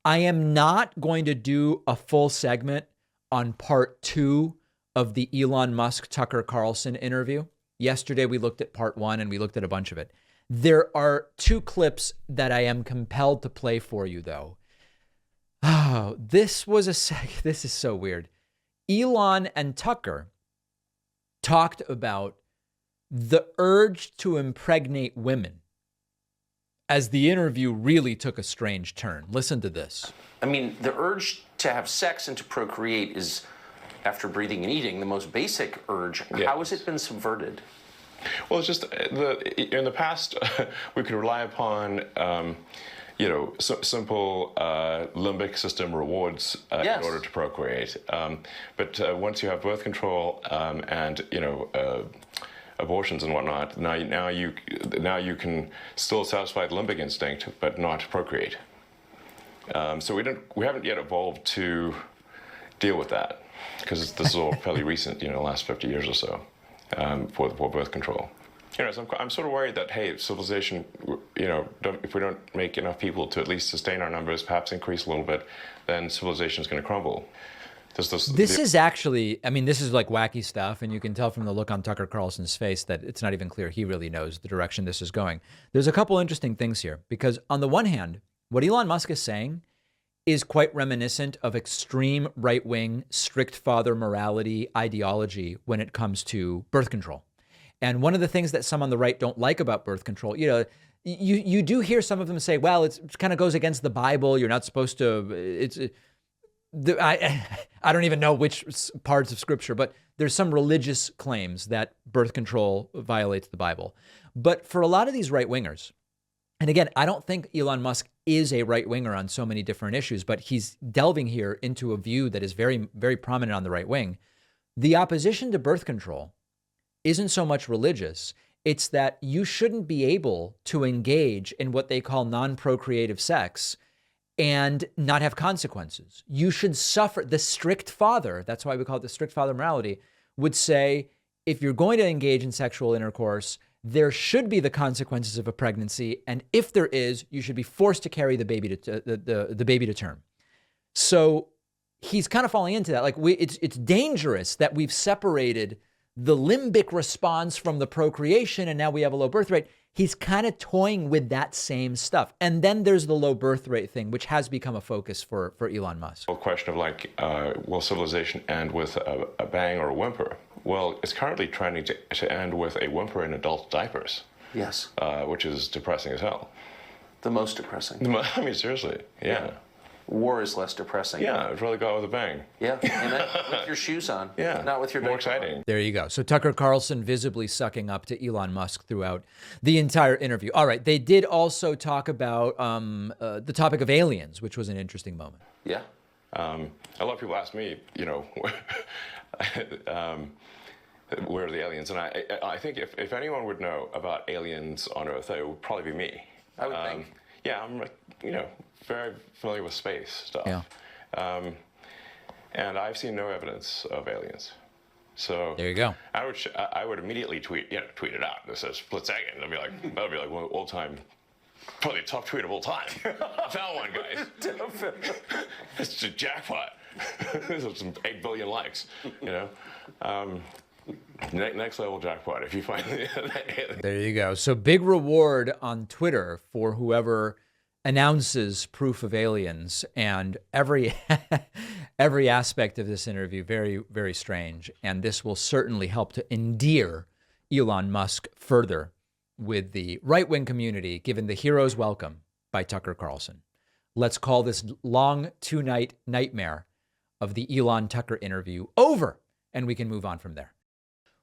I am not going to do a full segment on part 2 of the Elon Musk Tucker Carlson interview. Yesterday, we looked at part 1 and we looked at a bunch of it. There are 2 clips that I am compelled to play for you, though. Oh, this is so weird. Elon and Tucker talked about the urge to impregnate women as the interview really took a strange turn. Listen to this. I mean, the urge to have sex and to procreate is, after breathing and eating, the most basic urge. Yeah. How has it been subverted? Well, it's just in the past, we could rely upon, simple limbic system rewards in order to procreate. But once you have birth control and abortions and whatnot, now you can still satisfy the limbic instinct, but not procreate. So we haven't yet evolved to deal with that, because this is all fairly recent, the last 50 years or so, for birth control. So I'm sort of worried that, hey, civilization, if we don't make enough people to at least sustain our numbers, perhaps increase a little bit, then civilization is going to crumble. This is actually, this is like wacky stuff, and you can tell from the look on Tucker Carlson's face that it's not even clear he really knows the direction this is going. There's a couple interesting things here, because on the one hand, what Elon Musk is saying is quite reminiscent of extreme right-wing, strict father morality ideology when it comes to birth control. And one of the things that some on the right don't like about birth control, you do hear some of them say, well, it kind of goes against the Bible. You're not supposed to, I don't even know which parts of scripture, but there's some religious claims that birth control violates the Bible. But for a lot of these right-wingers, and again, I don't think Elon Musk is a right-winger on so many different issues, but he's delving here into a view that is very, very prominent on the right wing. The opposition to birth control isn't so much religious. It's that you shouldn't be able to engage in what they call non-procreative sex and not have consequences. You should suffer. The strict father, that's why we call it the strict father morality, would say, if you're going to engage in sexual intercourse, there should be the consequences of a pregnancy. And if there is, you should be forced to carry the baby to the baby to term. So he's kind of falling into that. Like it's dangerous that we've separated the limbic response from the procreation, and now we have a low birth rate. He's kind of toying with that same stuff. And then there's the low birth rate thing, which has become a focus for Elon Musk. A question of will civilization end with a bang or a whimper? Well, it's currently trending to end with a whimper in adult diapers. Yes. Which is depressing as hell. The most depressing. Seriously, yeah. War is less depressing. Yeah, I'd rather go out with a bang. Yeah, and then with your shoes on. Yeah, not with your more exciting. There you go. So Tucker Carlson visibly sucking up to Elon Musk throughout the entire interview. All right, they did also talk about the topic of aliens, which was an interesting moment. Yeah. A lot of people ask me, where are the aliens? And I think if anyone would know about aliens on Earth, it would probably be me. I would think. Yeah, I'm very familiar with space stuff. Yeah. And I've seen no evidence of aliens. So there you go. I would immediately tweet it out. This is a split second. That'd be like one all time, probably a top tweet of all time. I found one, guys. It's a jackpot. This is some 8 billion likes. Next level jackpot if you find the There you go. So big reward on Twitter for whoever announces proof of aliens, and every aspect of this interview very, very strange. And this will certainly help to endear Elon Musk further with the right-wing community, given the hero's welcome by Tucker Carlson. Let's call this long 2-night nightmare of the Elon Tucker interview over, and we can move on from there.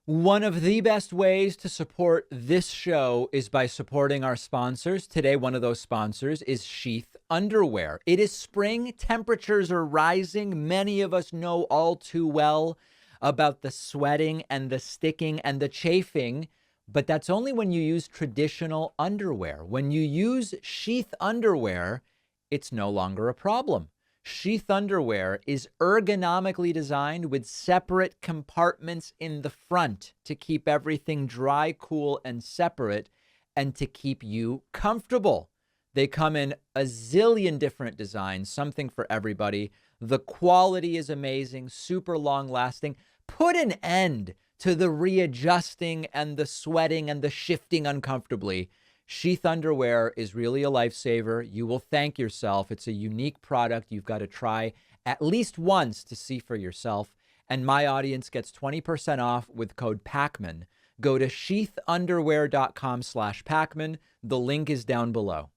One of the best ways to support this show is by supporting our sponsors. Today, one of those sponsors is Sheath Underwear. It is spring. Temperatures are rising. Many of us know all too well about the sweating and the sticking and the chafing, but that's only when you use traditional underwear. When you use Sheath Underwear, it's no longer a problem. Sheath Underwear is ergonomically designed with separate compartments in the front to keep everything dry, cool, and separate, and to keep you comfortable. They come in a zillion different designs, something for everybody. The quality is amazing, super long lasting. Put an end to the readjusting and the sweating and the shifting uncomfortably. Sheath underwear is really a lifesaver. You will thank yourself. It's a unique product you've got to try at least once to see for yourself. And my audience gets 20% off with code PACMAN. Go to sheathunderwear.com/PACMAN. The link is down below.